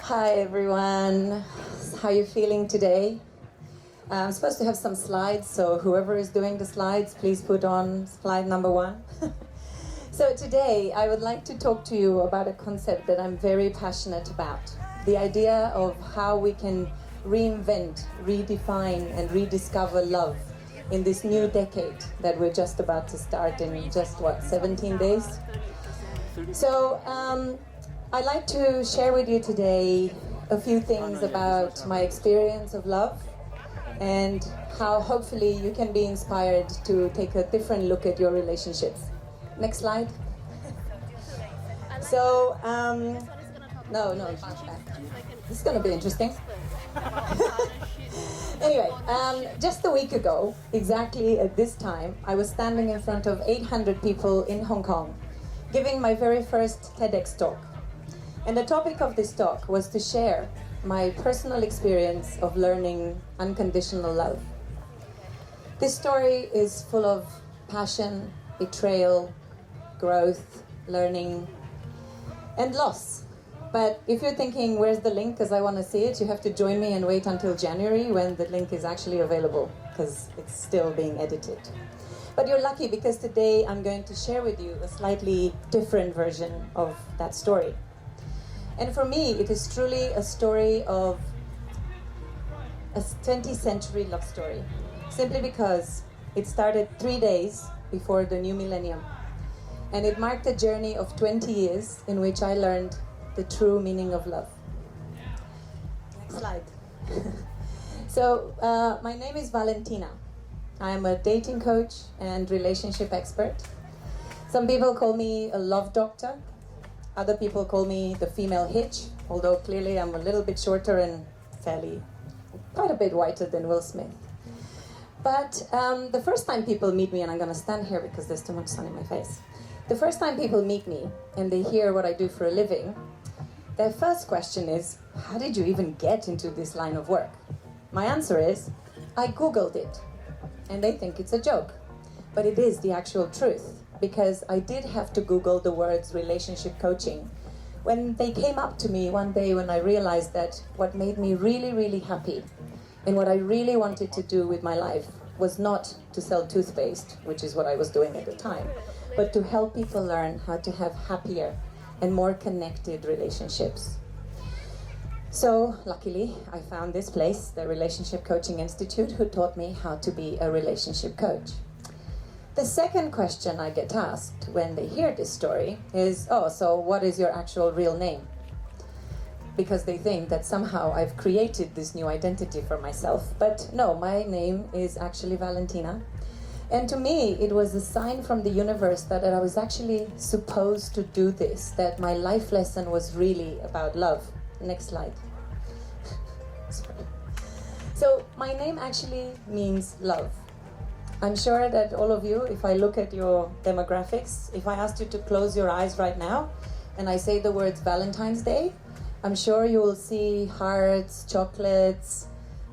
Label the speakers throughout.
Speaker 1: Hi everyone, how are you feeling today? I'm supposed to have some slides, so whoever is doing the slides, please put on slide number 1. So today I would like to talk to you about a concept that I'm very passionate about. The idea of how we can reinvent, redefine and rediscover love in this new decade that we're just about to start in just 17 days? So I'd like to share with you today a few things about my experience of love and how hopefully you can be inspired to take a different look at your relationships. Next slide. So, no, this is going to be interesting. Anyway, just a week ago, exactly at this time, I was standing in front of 800 people in Hong Kong, giving my very first TEDx talk. And the topic of this talk was to share my personal experience of learning unconditional love. This story is full of passion, betrayal, growth, learning, and loss. But if you're thinking, where's the link, because I want to see it, you have to join me and wait until January when the link is actually available, because it's still being edited. But you're lucky, because today I'm going to share with you a slightly different version of that story. And for me, it is truly a story of a 20th century love story, simply because it started 3 days before the new millennium. And it marked a journey of 20 years in which I learned the true meaning of love. Next slide. So, my name is Valentina. I'm a dating coach and relationship expert. Some people call me a love doctor. Other people call me the female Hitch, although clearly I'm a little bit shorter and quite a bit whiter than Will Smith. But the first time people meet me, and I'm going to stand here because there's too much sun in my face. The first time people meet me and they hear what I do for a living, their first question is, how did you even get into this line of work? My answer is, I Googled it. And they think it's a joke. But it is the actual truth. Because I did have to Google the words relationship coaching when they came up to me one day when I realized that what made me really, really happy and what I really wanted to do with my life was not to sell toothpaste, which is what I was doing at the time, but to help people learn how to have happier and more connected relationships. So, luckily, I found this place, the Relationship Coaching Institute, who taught me how to be a relationship coach. The second question I get asked when they hear this story is, oh, so what is your actual real name? Because they think that somehow I've created this new identity for myself. But no, my name is actually Valentina. And to me, it was a sign from the universe that I was actually supposed to do this, that my life lesson was really about love. Next slide. Sorry. So my name actually means love. I'm sure that all of you, if I look at your demographics, if I asked you to close your eyes right now and I say the words Valentine's Day, I'm sure you will see hearts, chocolates,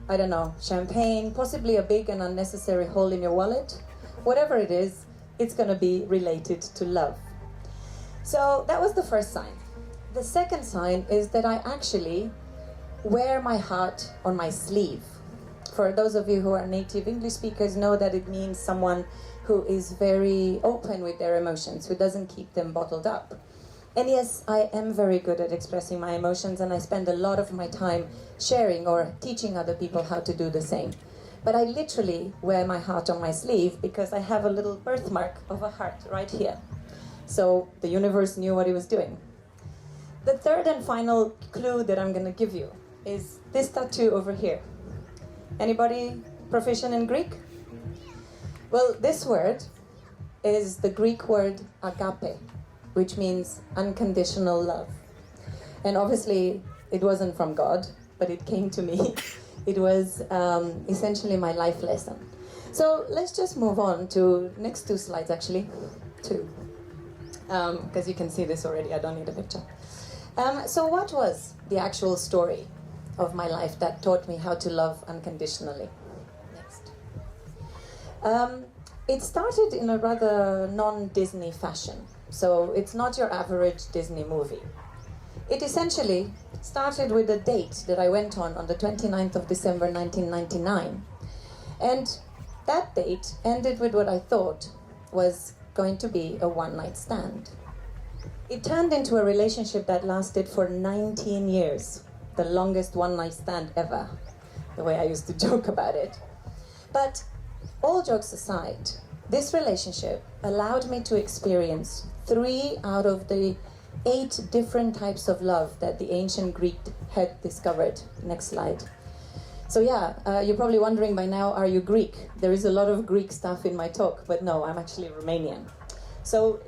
Speaker 1: I don't know, champagne, possibly a big and unnecessary hole in your wallet. Whatever it is, it's going to be related to love. So that was the first sign. The second sign is that I actually wear my heart on my sleeve. For those of you who are native English speakers know that it means someone who is very open with their emotions, who doesn't keep them bottled up. And yes, I am very good at expressing my emotions, and I spend a lot of my time sharing or teaching other people how to do the same. But I literally wear my heart on my sleeve because I have a little birthmark of a heart right here. So the universe knew what it was doing. The third and final clue that I'm going to give you is this tattoo over here. Anybody proficient in Greek? Well, this word is the Greek word agape, which means unconditional love. And obviously, it wasn't from God, but it came to me. It was essentially my life lesson. So let's just move on to next 2 slides, actually. 2. Because you can see this already, I don't need a picture. So what was the actual story of my life that taught me how to love unconditionally? Next. It started in a rather non-Disney fashion. So it's not your average Disney movie. It essentially started with a date that I went on the 29th of December 1999. And that date ended with what I thought was going to be a one-night stand. It turned into a relationship that lasted for 19 years, the longest one-night stand ever, the way I used to joke about it. But all jokes aside, this relationship allowed me to experience 3 out of the 8 different types of love that the ancient Greek had discovered. Next slide. So yeah, you're probably wondering by now, are you Greek? There is a lot of Greek stuff in my talk, but no, I'm actually Romanian. So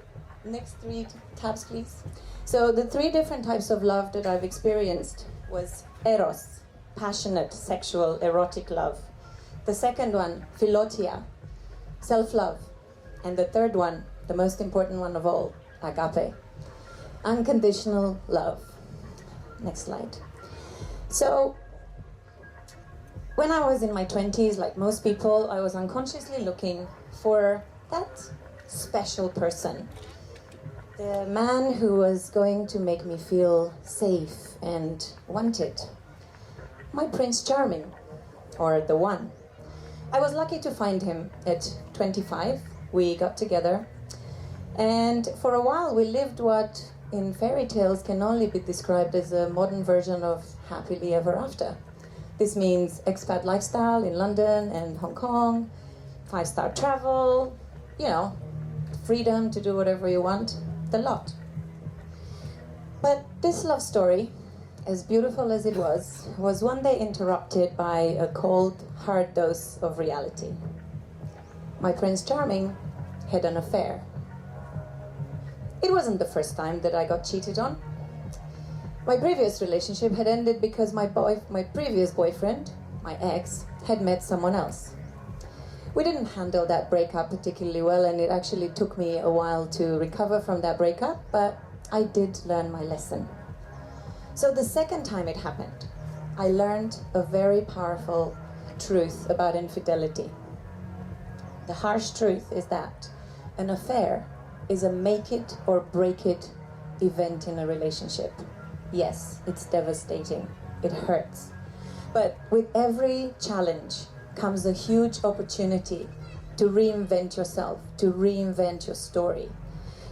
Speaker 1: next 3 tabs, please. So the 3 different types of love that I've experienced was eros, passionate, sexual, erotic love. The second one, philotia, self-love. And the third one, the most important one of all, agape, unconditional love. Next slide. So when I was in my 20s, like most people, I was unconsciously looking for that special person. The man who was going to make me feel safe and wanted. My Prince Charming, or the one. I was lucky to find him at 25. We got together. And for a while we lived what in fairy tales can only be described as a modern version of happily ever after. This means expat lifestyle in London and Hong Kong, 5-star travel, you know, freedom to do whatever you want, the lot. But this love story, as beautiful as it was one day interrupted by a cold, hard dose of reality. My Prince Charming had an affair. It wasn't the first time that I got cheated on. My previous relationship had ended because my previous boyfriend, my ex, had met someone else. We didn't handle that breakup particularly well, and it actually took me a while to recover from that breakup, but I did learn my lesson. So the second time it happened, I learned a very powerful truth about infidelity. The harsh truth is that an affair is a make it or break it event in a relationship. Yes, it's devastating, it hurts. But with every challenge comes a huge opportunity to reinvent yourself, to reinvent your story,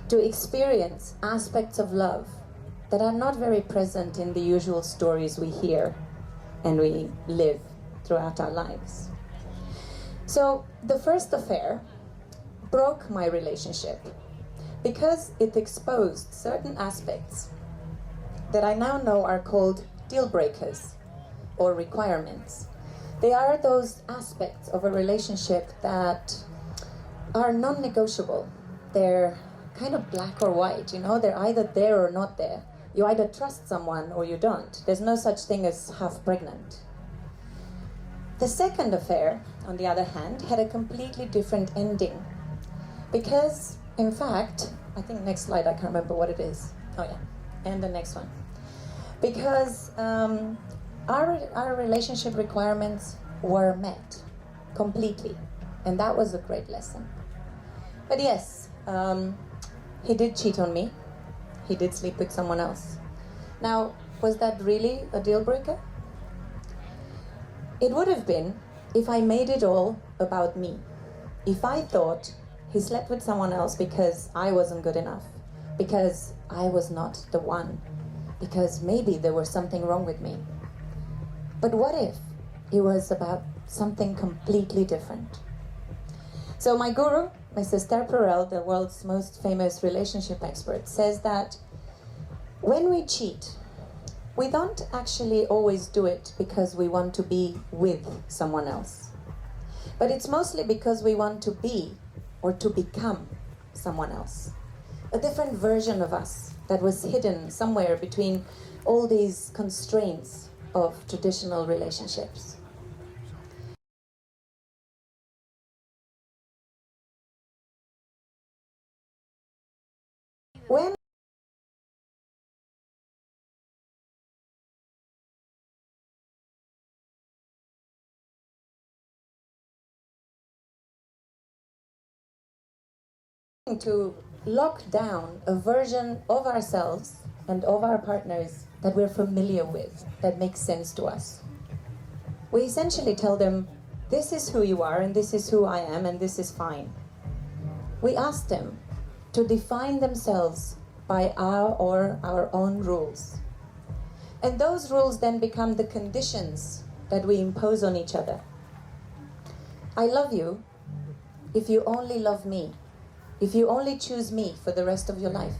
Speaker 1: to experience aspects of love that are not very present in the usual stories we hear and we live throughout our lives. So the first affair broke my relationship because it exposed certain aspects that I now know are called deal breakers or requirements. They are those aspects of a relationship that are non-negotiable. They're kind of black or white, you know, they're either there or not there. You either trust someone or you don't. There's no such thing as half pregnant. The second affair, on the other hand, had a completely different ending. Because, in fact, I think next slide, I can't remember what it is. Oh yeah, and the next one. Because our relationship requirements were met completely, and that was a great lesson. But yes, he did cheat on me. He did sleep with someone else. Now, was that really a deal breaker? It would have been if I made it all about me. If I thought he slept with someone else because I wasn't good enough, because I was not the one, because maybe there was something wrong with me. But what if it was about something completely different? So my guru, Mrs. Esther Perel, the world's most famous relationship expert, says that when we cheat, we don't actually always do it because we want to be with someone else. But it's mostly because we want to be or to become someone else. A different version of us that was hidden somewhere between all these constraints of traditional relationships. When to lock down a version of ourselves, and of our partners that we're familiar with, that makes sense to us. We essentially tell them, this is who you are, and this is who I am, and this is fine. We ask them to define themselves by our own rules. And those rules then become the conditions that we impose on each other. I love you if you only love me, if you only choose me for the rest of your life,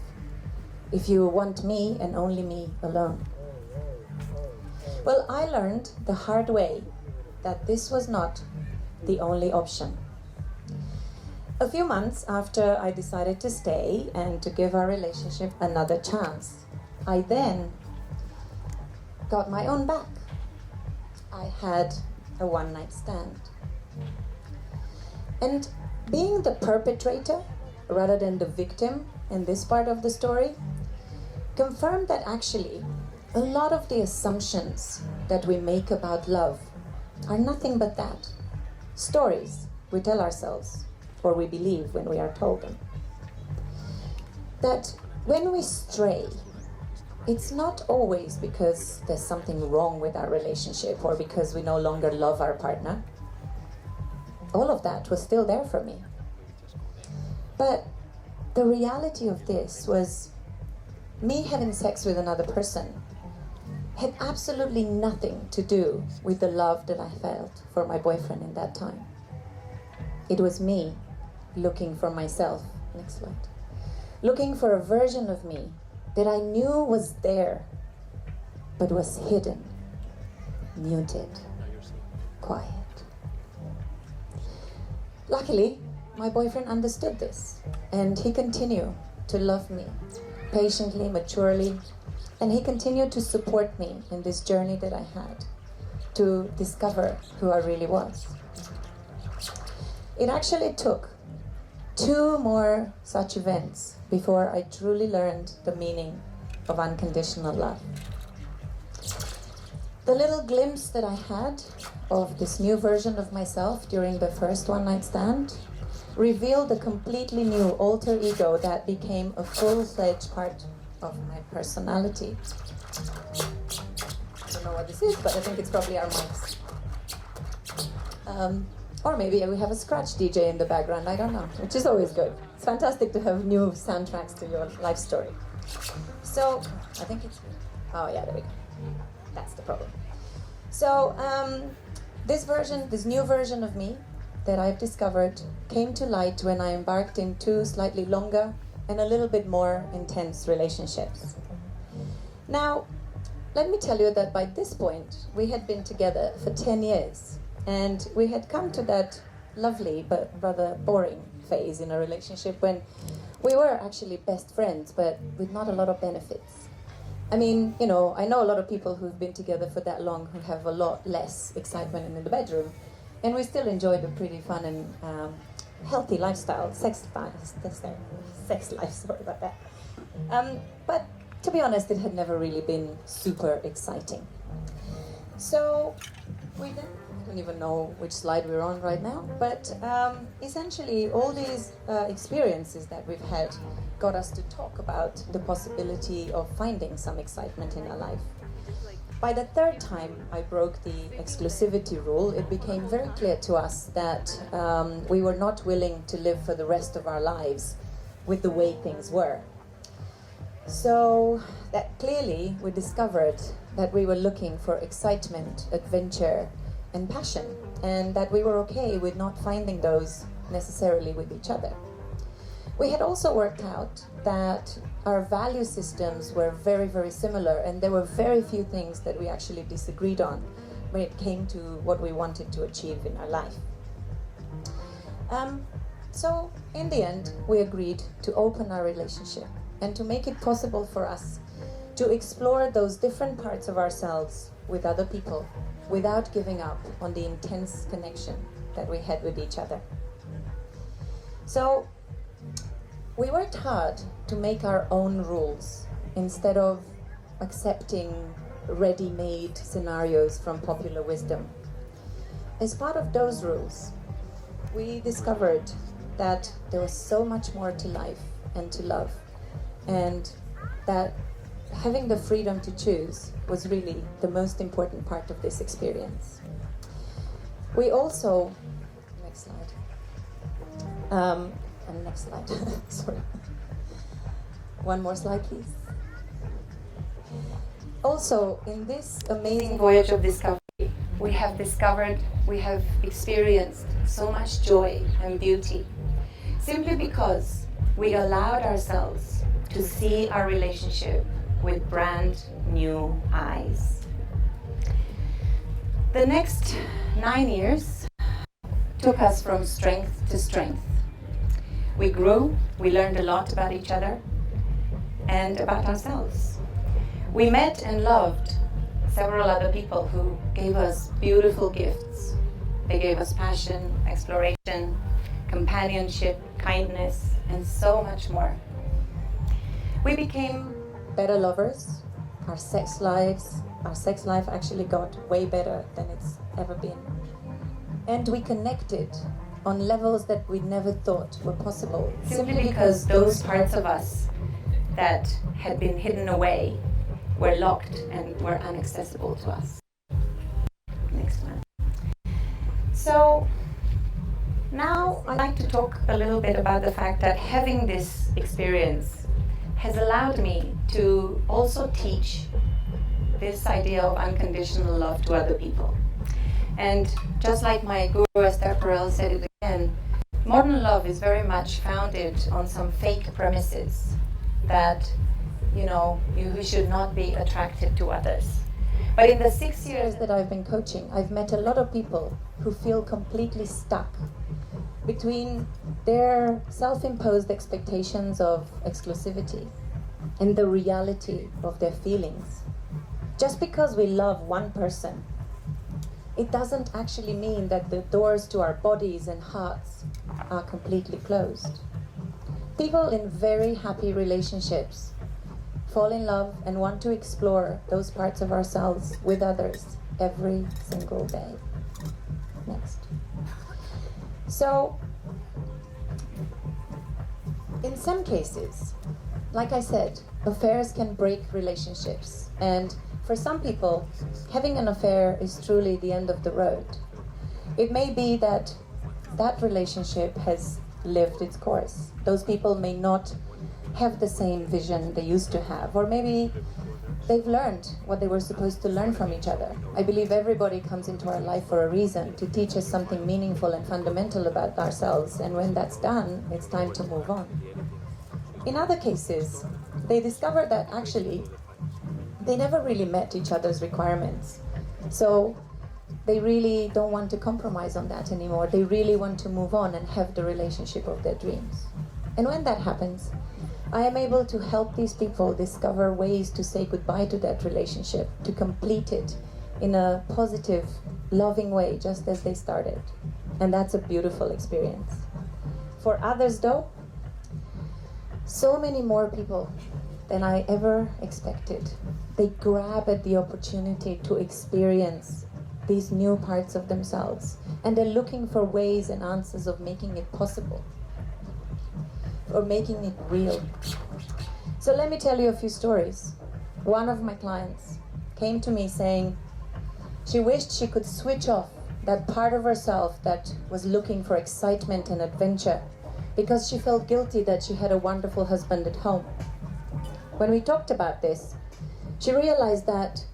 Speaker 1: if you want me and only me alone. Well, I learned the hard way that this was not the only option. A few months after I decided to stay and to give our relationship another chance, I then got my own back. I had a one-night stand. And being the perpetrator rather than the victim in this part of the story confirmed that actually a lot of the assumptions that we make about love are nothing but that. Stories we tell ourselves, or we believe when we are told them. That when we stray, it's not always because there's something wrong with our relationship or because we no longer love our partner. All of that was still there for me. But the reality of this was me having sex with another person had absolutely nothing to do with the love that I felt for my boyfriend in that time. It was me looking for myself, next slide, looking for a version of me that I knew was there, but was hidden, muted, quiet. Luckily, my boyfriend understood this, and he continued to love me patiently, maturely, and he continued to support me in this journey that I had to discover who I really was. It actually took 2 more such events before I truly learned the meaning of unconditional love. The little glimpse that I had of this new version of myself during the first one-night stand revealed a completely new alter ego that became a full-fledged part of my personality. I don't know what this is, but I think it's probably our mics. Or maybe we have a scratch DJ in the background, I don't know, which is always good. It's fantastic to have new soundtracks to your life story. So, I think it's, oh yeah, there we go. That's the problem. So, this new version of me that I've discovered came to light when I embarked in 2 slightly longer and a little bit more intense relationships. Now, let me tell you that by this point, we had been together for 10 years. And we had come to that lovely but rather boring phase in a relationship when we were actually best friends, but with not a lot of benefits. I mean, you know, I know a lot of people who've been together for that long who have a lot less excitement in the bedroom, and we still enjoyed a pretty fun and healthy lifestyle, sex life, sorry about that. But to be honest, it had never really been super exciting. So we then, I don't even know which slide we're on right now, but essentially all these experiences that we've had got us to talk about the possibility of finding some excitement in our life. By the 3rd time I broke the exclusivity rule, it became very clear to us that we were not willing to live for the rest of our lives with the way things were. So that clearly we discovered that we were looking for excitement, adventure, and passion, and that we were okay with not finding those necessarily with each other. We had also worked out that our value systems were very, very similar, and there were very few things that we actually disagreed on when it came to what we wanted to achieve in our life. So in the end, we agreed to open our relationship and to make it possible for us to explore those different parts of ourselves with other people without giving up on the intense connection that we had with each other. So we worked hard to make our own rules instead of accepting ready-made scenarios from popular wisdom. As part of those rules, we discovered that there was so much more to life and to love, and that having the freedom to choose was really the most important part of this experience. We also, next slide, and next slide, sorry. One more slide, please. Also, in this amazing voyage of discovery, we have experienced so much joy and beauty, simply because we allowed ourselves to see our relationship with brand new eyes. The next 9 years took us from strength to strength. We grew, we learned a lot about each other and about ourselves. We met and loved several other people who gave us beautiful gifts. They gave us passion, exploration, companionship, kindness, and so much more. We became better lovers. Our sex life actually got way better than it's ever been. And we connected on levels that we never thought were possible, simply because those parts of us that had been hidden away were locked and were inaccessible to us. Next one. So now I'd like to talk a little bit about the fact that having this experience has allowed me to also teach this idea of unconditional love to other people. And just like my guru Esther Perel said it again, modern love is very much founded on some fake premises that you should not be attracted to others. But in the 6 years that I've been coaching, I've met a lot of people who feel completely stuck between their self-imposed expectations of exclusivity and the reality of their feelings. Just because we love one person, it doesn't actually mean that the doors to our bodies and hearts are completely closed. People in very happy relationships fall in love and want to explore those parts of ourselves with others every single day. Next. So, in some cases, like I said, affairs can break relationships, and for some people, having an affair is truly the end of the road. It may be that that relationship has lived its course. Those people may not have the same vision they used to have, or maybe they've learned what they were supposed to learn from each other. I believe everybody comes into our life for a reason, to teach us something meaningful and fundamental about ourselves, and when that's done, it's time to move on. In other cases, they discover that actually they never really met each other's requirements. So they really don't want to compromise on that anymore. They really want to move on and have the relationship of their dreams. And when that happens, I am able to help these people discover ways to say goodbye to that relationship, to complete it in a positive, loving way, just as they started. And that's a beautiful experience. For others though, so many more people than I ever expected, they grab at the opportunity to experience these new parts of themselves, and they're looking for ways and answers of making it possible, or making it real. So let me tell you a few stories. One of my clients came to me saying she wished she could switch off that part of herself that was looking for excitement and adventure, because she felt guilty that she had a wonderful husband at home. When we talked about this, she realized that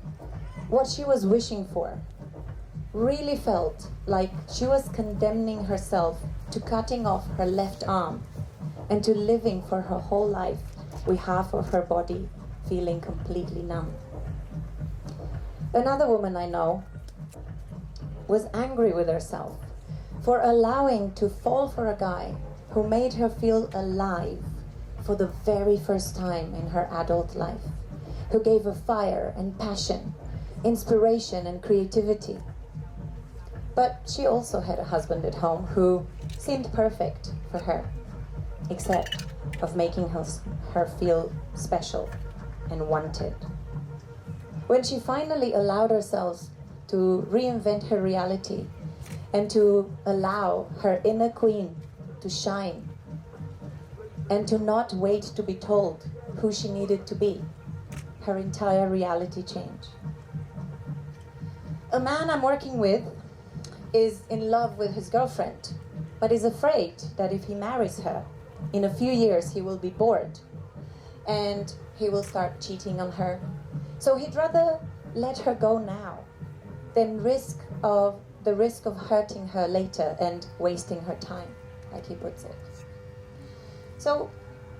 Speaker 1: what she was wishing for really felt like she was condemning herself to cutting off her left arm and to living for her whole life with half of her body feeling completely numb. Another woman I know was angry with herself for allowing to fall for a guy who made her feel alive for the very first time in her adult life, who gave her fire and passion, inspiration and creativity. But she also had a husband at home who seemed perfect for her, except of making her feel special and wanted. When she finally allowed herself to reinvent her reality and to allow her inner queen to shine and to not wait to be told who she needed to be, her entire reality change. A man I'm working with is in love with his girlfriend, but is afraid that if he marries her, in a few years he will be bored and he will start cheating on her. So he'd rather let her go now than risk of hurting her later and wasting her time, like he puts it. So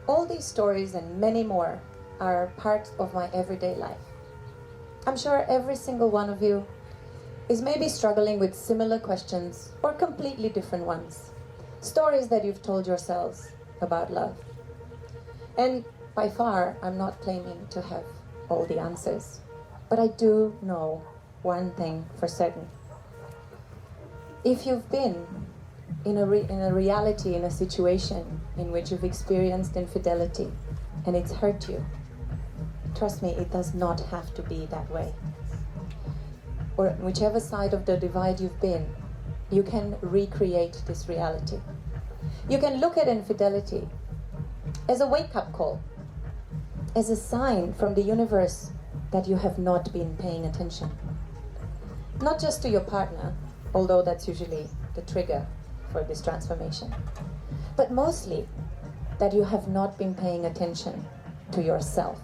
Speaker 1: all these stories and many more are part of my everyday life. I'm sure every single one of you is maybe struggling with similar questions or completely different ones. Stories that you've told yourselves about love. And by far, I'm not claiming to have all the answers. But I do know one thing for certain. If you've been in a reality, in a situation in which you've experienced infidelity and it's hurt you, trust me, it does not have to be that way. Or whichever side of the divide you've been, you can recreate this reality. You can look at infidelity as a wake-up call, as a sign from the universe that you have not been paying attention. Not just to your partner, although that's usually the trigger for this transformation, but mostly that you have not been paying attention to yourself,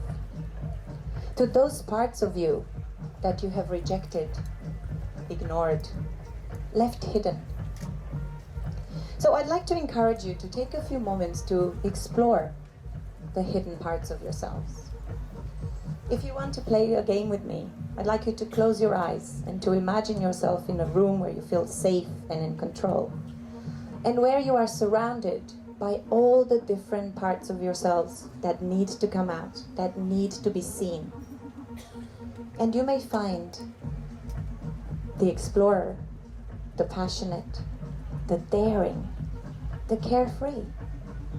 Speaker 1: to those parts of you that you have rejected, ignored, left hidden. So I'd like to encourage you to take a few moments to explore the hidden parts of yourselves. If you want to play a game with me, I'd like you to close your eyes and to imagine yourself in a room where you feel safe and in control, and where you are surrounded by all the different parts of yourselves that need to come out, that need to be seen. And you may find the explorer, the passionate, the daring, the carefree,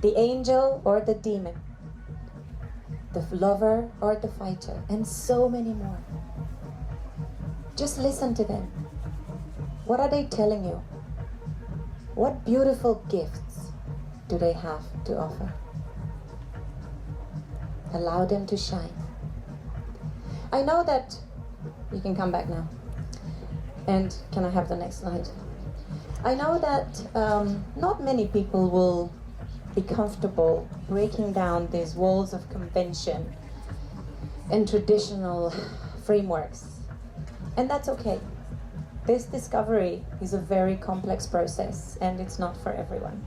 Speaker 1: the angel or the demon, the lover or the fighter, and so many more. Just listen to them. What are they telling you? What beautiful gifts do they have to offer? Allow them to shine. I know that you can come back now. And can I have the next slide? I know that not many people will be comfortable breaking down these walls of convention and traditional frameworks. And that's okay. This discovery is a very complex process and it's not for everyone.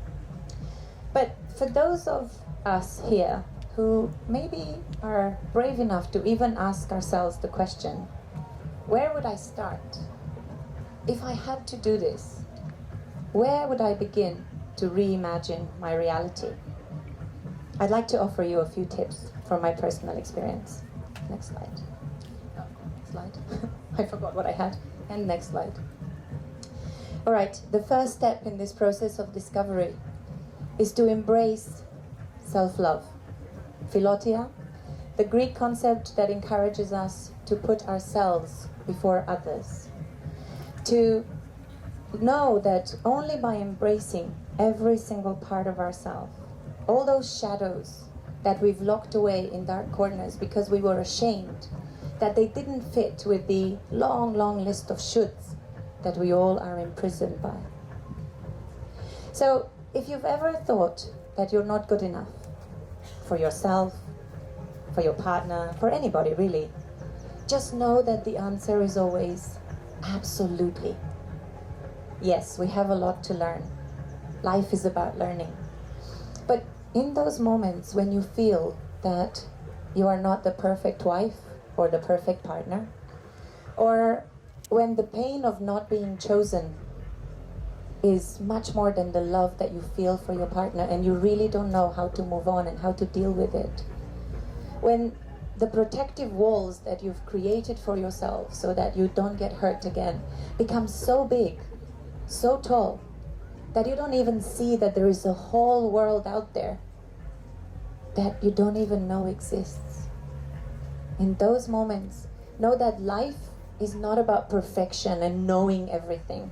Speaker 1: But for those of us here who maybe are brave enough to even ask ourselves the question, where would I start? If I had to do this, where would I begin to reimagine my reality? I'd like to offer you a few tips from my personal experience. Next slide. Oh, slide. I forgot what I had. And next slide. All right, the first step in this process of discovery is to embrace self-love. Philotia, the Greek concept that encourages us to put ourselves before others. To know that only by embracing every single part of ourselves, all those shadows that we've locked away in dark corners because we were ashamed that they didn't fit with the long, long list of shoulds that we all are imprisoned by. So if you've ever thought that you're not good enough for yourself, for your partner, for anybody really, just know that the answer is always absolutely. Yes, we have a lot to learn. Life is about learning. But in those moments when you feel that you are not the perfect wife or the perfect partner, or when the pain of not being chosen is much more than the love that you feel for your partner and you really don't know how to move on and how to deal with it, when the protective walls that you've created for yourself so that you don't get hurt again become so big, so tall, that you don't even see that there is a whole world out there that you don't even know exists. In those moments, know that life is not about perfection and knowing everything,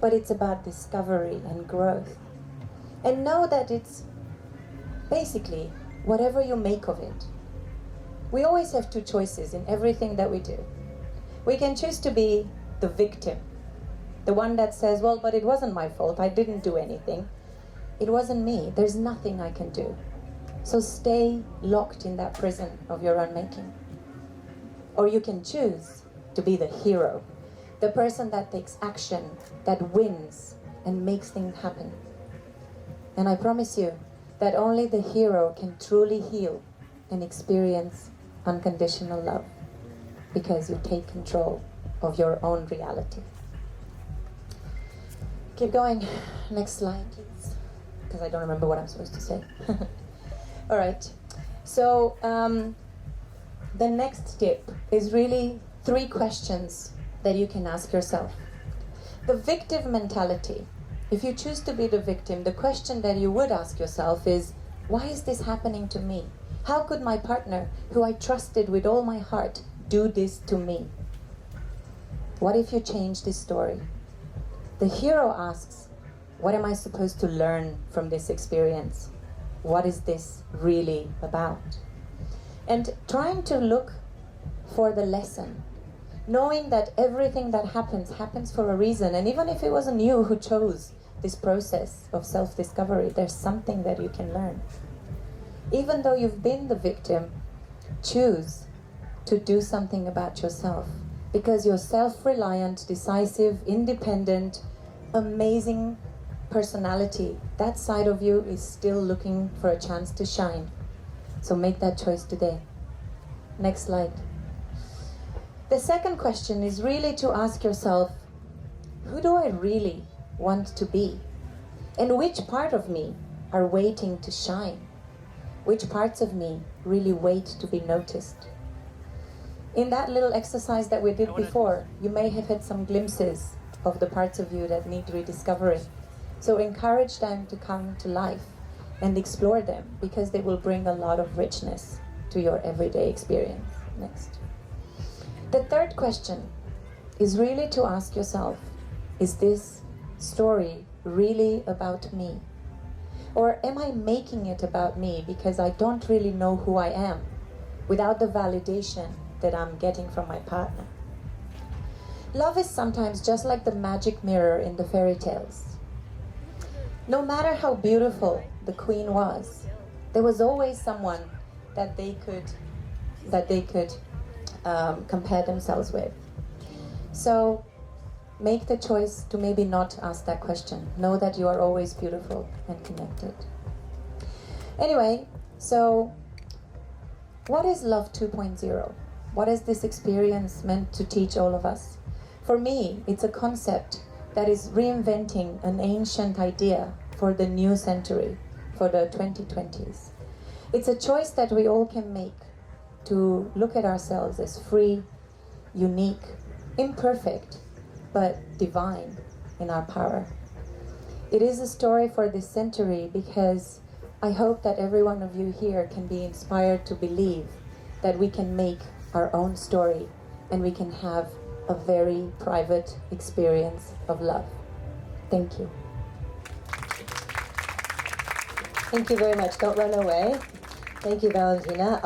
Speaker 1: but it's about discovery and growth. And know that it's basically whatever you make of it. We always have two choices in everything that we do. We can choose to be the victim, the one that says, well, but it wasn't my fault, I didn't do anything. It wasn't me, there's nothing I can do. So stay locked in that prison of your own making. Or you can choose to be the hero, the person that takes action, that wins and makes things happen. And I promise you that only the hero can truly heal and experience unconditional love, because you take control of your own reality. Keep going. Next slide, please, because I don't remember what I'm supposed to say. All right. So the next tip is really 3 questions that you can ask yourself. The victim mentality. If you choose to be the victim, the question that you would ask yourself is, why is this happening to me? How could my partner, who I trusted with all my heart, do this to me? What if you change this story? The hero asks, what am I supposed to learn from this experience? What is this really about? And trying to look for the lesson, knowing that everything that happens for a reason. And even if it wasn't you who chose this process of self-discovery, there's something that you can learn. Even though you've been the victim, choose to do something about yourself, because you're self-reliant, decisive, independent, amazing personality. That side of you is still looking for a chance to shine. So make that choice today. Next slide. The second question is really to ask yourself, who do I really want to be? And which part of me are waiting to shine? Which parts of me really wait to be noticed? In that little exercise that we did before, you may have had some glimpses of the parts of you that need rediscovering. So encourage them to come to life and explore them, because they will bring a lot of richness to your everyday experience. Next. The third question is really to ask yourself, is this story really about me? Or am I making it about me because I don't really know who I am without the validation that I'm getting from my partner? Love is sometimes just like the magic mirror in the fairy tales. No matter how beautiful the queen was, there was always someone that they could compare themselves with. So make the choice to maybe not ask that question. Know that you are always beautiful and connected. Anyway, so what is Love 2.0? What is this experience meant to teach all of us? For me, it's a concept that is reinventing an ancient idea for the new century, for the 2020s. It's a choice that we all can make to look at ourselves as free, unique, imperfect, but divine in our power. It is a story for this century because I hope that every one of you here can be inspired to believe that we can make our own story and we can have a very private experience of love. Thank you.
Speaker 2: Thank you very much. Don't run away. Thank you, Valentina.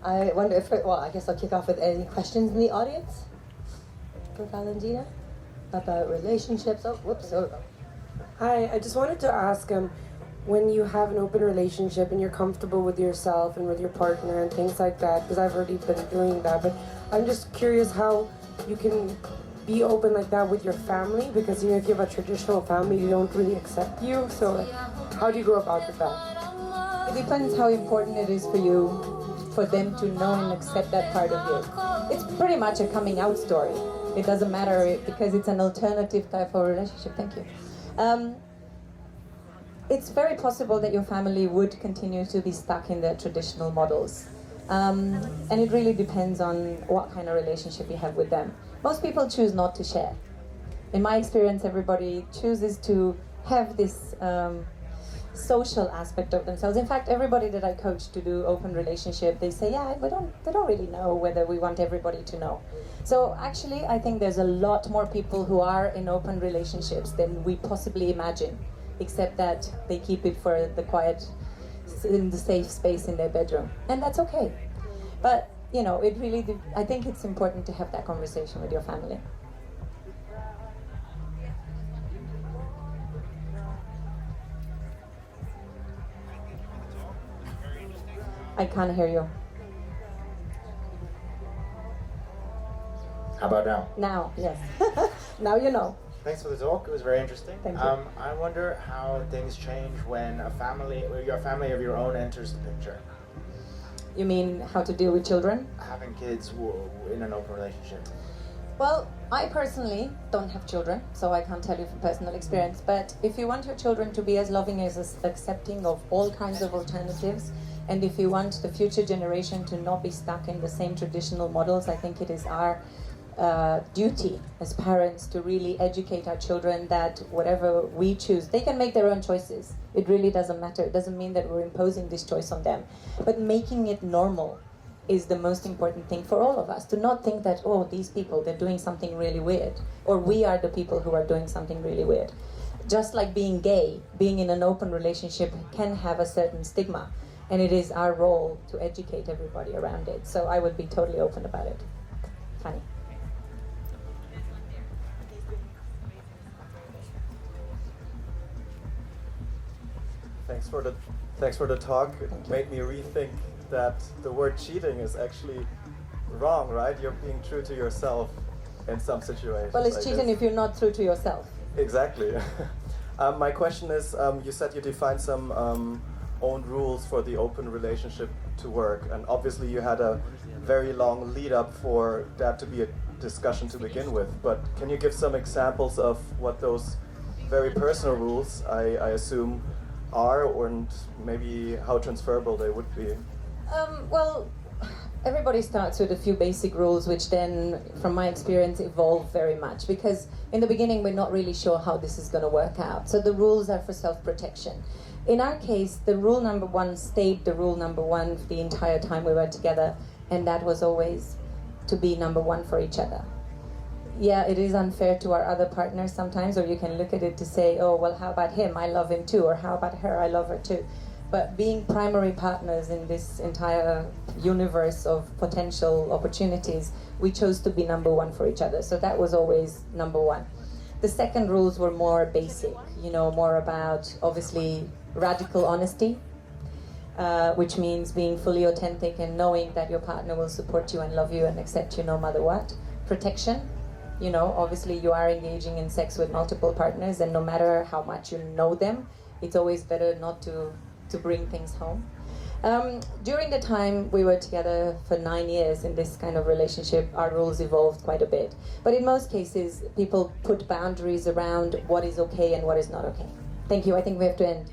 Speaker 2: I wonder if, I guess I'll kick off with any questions in the audience for Valentina about relationships. Oh, whoops. Oh.
Speaker 3: Hi, I just wanted to ask, when you have an open relationship and you're comfortable with yourself and with your partner and things like that, because I've already been doing that, but I'm just curious how you can be open like that with your family, because if you have a traditional family, you don't really accept you. So how do you go about with that?
Speaker 1: It depends how important it is for you, for them to know and accept that part of you. It's pretty much a coming out story. It doesn't matter because it's an alternative type of relationship. Thank you. It's very possible that your family would continue to be stuck in their traditional models. And it really depends on what kind of relationship you have with them. Most people choose not to share. In my experience, everybody chooses to have this social aspect of themselves. In fact, everybody that I coach to do open relationship, they say, yeah, they don't really know whether we want everybody to know. So actually, I think there's a lot more people who are in open relationships than we possibly imagine, except that they keep it for the quiet, in the safe space in their bedroom. And that's okay. But, you know, it really, I think it's important to have that conversation with your family. I can't hear you.
Speaker 4: How about now?
Speaker 1: Now, yes. Now you know.
Speaker 4: Thanks for the talk. It was very interesting.
Speaker 1: Thank you.
Speaker 4: I wonder how things change when a family, or your family of your own, enters the picture.
Speaker 1: You mean how to deal with children?
Speaker 4: Having kids in an open relationship.
Speaker 1: Well, I personally don't have children, so I can't tell you from personal experience. But if you want your children to be as loving, as accepting of all kinds of alternatives, and if you want the future generation to not be stuck in the same traditional models, I think it is our duty as parents to really educate our children that whatever we choose, they can make their own choices. It really doesn't matter. It doesn't mean that we're imposing this choice on them. But making it normal is the most important thing for all of us. To not think that, oh, these people, they're doing something really weird. Or we are the people who are doing something really weird. Just like being gay, being in an open relationship can have a certain stigma. And it is our role to educate everybody around it. So I would be totally open about it. Funny.
Speaker 5: Thanks for the talk. It made me rethink that the word cheating is actually wrong, right? You're being true to yourself in some situations.
Speaker 1: Well, it's cheating if you're not true to yourself.
Speaker 5: Exactly. My question is, you said you defined some own rules for the open relationship to work, and obviously you had a very long lead up for that to be a discussion to begin with, but can you give some examples of what those very personal rules, I assume, are, and maybe how transferable they would be?
Speaker 1: Well, everybody starts with a few basic rules, which then, from my experience, evolve very much, because in the beginning we're not really sure how this is going to work out. So the rules are for self-protection. In our case, the rule number one stayed the rule number one for the entire time we were together, and that was always to be number one for each other. Yeah, it is unfair to our other partners sometimes, or you can look at it to say, oh, well, how about him? I love him too. Or how about her? I love her too. But being primary partners in this entire universe of potential opportunities, we chose to be number one for each other. So that was always number one. The second rules were more basic, you know, more about, obviously, radical honesty, which means being fully authentic and knowing that your partner will support you and love you and accept you no matter what. Protection. You know, obviously you are engaging in sex with multiple partners, and no matter how much you know them, it's always better not to bring things home. During the time we were together for 9 years in this kind of relationship, our rules evolved quite a bit. But in most cases, people put boundaries around what is okay and what is not okay. Thank you. I think we have to end.